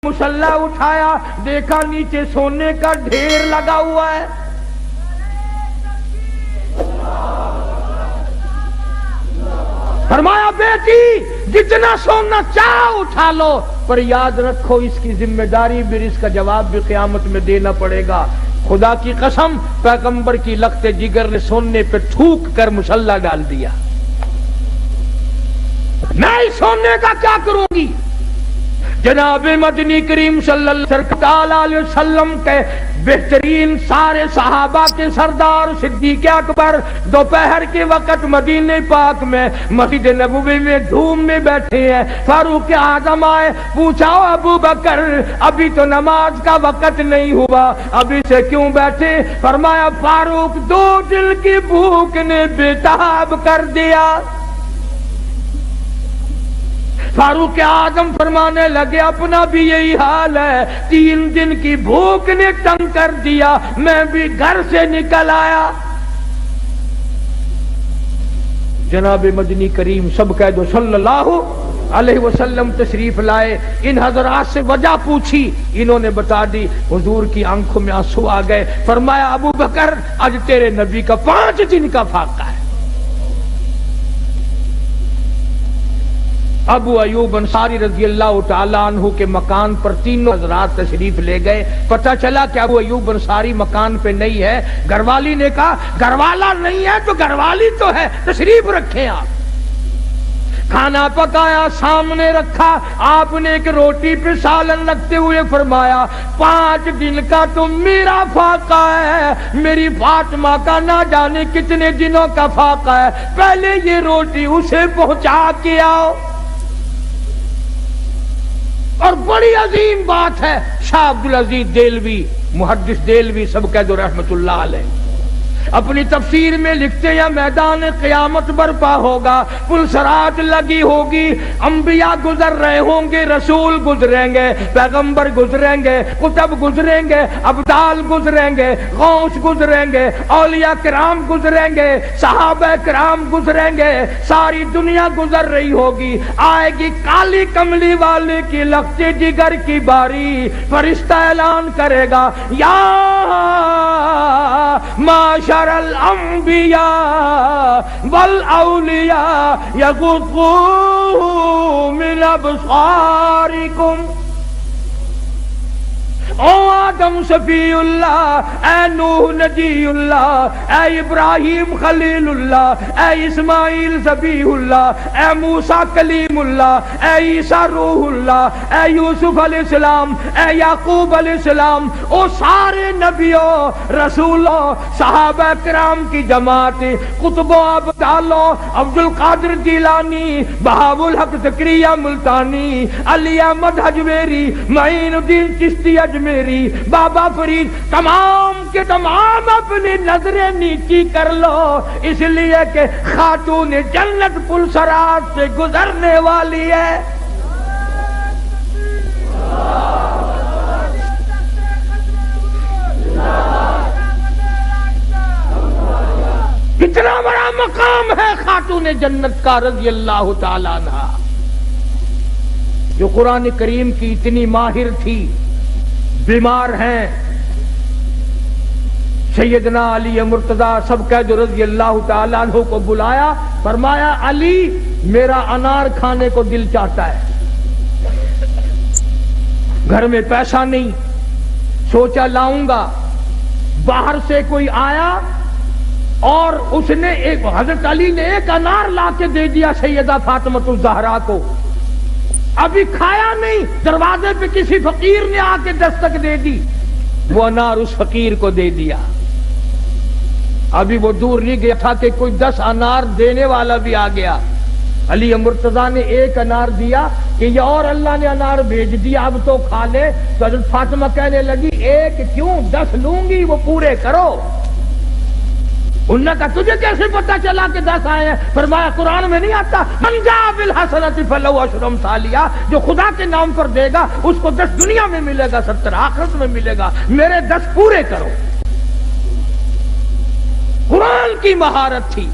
मुसल्ला उठाया, देखा नीचे सोने का ढेर लगा हुआ है। फरमाया बेटी जितना सोना चाहो उठा लो, पर याद रखो इसकी जिम्मेदारी भी, इसका जवाब भी क़यामत में देना पड़ेगा। खुदा की कसम, पैगंबर की लख्ते जिगर ने सोने पे थूक कर मुसल्ला डाल दिया। मैं इस सोने का क्या करूंगी? जनाब मदनी करीम सल्लल्लाहु अलैहि वसल्लम के बेहतरीन सारे सहाबा के सरदार सिद्दीक़ अकबर दोपहर के वक्त मदीने पाक में मस्जिद नबवी में धूम में बैठे हैं। फारूक आजम आए, पूछा अबू बकर अभी तो नमाज का वक्त नहीं हुआ, अभी से क्यों बैठे? फरमाया फारूक दो दिल की भूख ने बेताब कर दिया। फारूक आजम फरमाने लगे अपना भी यही हाल है, 3 दिन की भूख ने तंग कर दिया, मैं भी घर से निकल आया। जनाब मदनी करीम सब कह दो सल्लल्लाहु अलैहि वसल्लम तशरीफ लाए। इन हजरात से वजह पूछी, इन्होंने बता दी। हुजूर की आंखों में आंसू आ गए। फरमाया अबू बकर आज तेरे नबी का 5 दिन का फाका है। अबू अयूब अंसारी रजी अल्लाह तआला अन्हु के मकान पर तीनों हजरात तशरीफ ले गए। पता चला कि अबू अयूब अंसारी मकान पे नहीं है। घरवाली ने कहा घरवाला नहीं है तो घरवाली तो है, तशरीफ रखें आप। खाना पकाया, सामने रखा। आपने एक रोटी पे सालन रखते हुए फरमाया 5 दिन का तो मेरा फाका है, मेरी फातिमा का ना जाने कितने दिनों का फाका है, पहले ये रोटी उसे पहुंचा के आओ। और बड़ी अजीम बात है, शाह अब्दुल अजीज देलवी मुहद्दिस देलवी सब कह दो रहमतुल्लाह अलैह अपनी तफसीर में लिखते हैं मैदान क़यामत बर्पा होगा, पुलसरात लगी होगी, अंबिया गुजर रहे होंगे, रसूल गुजरेंगे, पैगंबर गुजरेंगे, कुतब गुजरेंगे, अब्दाल गुजरेंगे, गौस गुजरेंगे, औलिया किराम गुजरेंगे, सहाबा किराम गुजरेंगे, सारी दुनिया गुजर रही होगी। आएगी काली कमली वाले की लख्ते जिगर की बारी, फरिश्ता ऐलान करेगा या माशरल अंबिया वल औलिया यगुद्दू मिन अबसारिकुम। ओ आदम सफीउल्लाह, ए नूह नजीउल्लाह, ए इब्राहिम खलीलुल्लाह, ए इस्माइल ज़बीहुल्लाह, ए मूसा कलीमुल्लाह, ए ईसा रूहुल्लाह, ए यूसुफ अलैहिस्सलाम, ए याकूब अलैहिस्सलाम, ओ सारे नबियों रसूलों सहाबा किराम की जमात, कुतुबों अब्दालों, अब्दुल कादिर जिलानी, बहाउल हक ज़करिया मुल्तानी, अली अहमद हजवेरी, मईनुद्दीन चिश्ती अजमेरी, बाबा फरीद, तमाम के तमाम अपनी नजरें नीची कर लो, इसलिए कि खातून जन्नत पुलसरात से गुजरने वाली है। कितना बड़ा मकाम है खातून जन्नत का रज़ी अल्लाह तआला अन्हा, जो कुरान करीम की इतनी माहिर थी। बीमार हैं, सैयदना अली मुर्तजा सब कह जो रज़ी अल्लाह तआला अन्हु को बुलाया। फरमाया अली मेरा अनार खाने को दिल चाहता है, घर में पैसा नहीं, सोचा लाऊंगा। बाहर से कोई आया और उसने एक हजरत अली ने एक अनार लाके दे दिया सैयदा फातिमा ज़हरा को। अभी खाया नहीं, दरवाजे पे किसी फकीर ने आके दस्तक दे दी, वो अनार उस फकीर को दे दिया। अभी वो दूर नहीं गया था कि कोई 10 अनार देने वाला भी आ गया। अली मुर्तजा ने एक अनार दिया कि ये और अल्लाह ने अनार भेज दिया, अब तो खा ले। तो हज़रत फातिमा कहने लगी एक क्यों 10 लूंगी, वो पूरे करो। उन्होंने कहा तुझे कैसे पता चला कि 10 आए हैं? फरमाया कुरान में नहीं आता मन जा बिल हसनति फलहु अशरु अम्सालिहा, जो खुदा के नाम पर देगा उसको 10 दुनिया में मिलेगा, 70 आखिरत में मिलेगा, मेरे 10 पूरे करो। कुरान की महारत थी।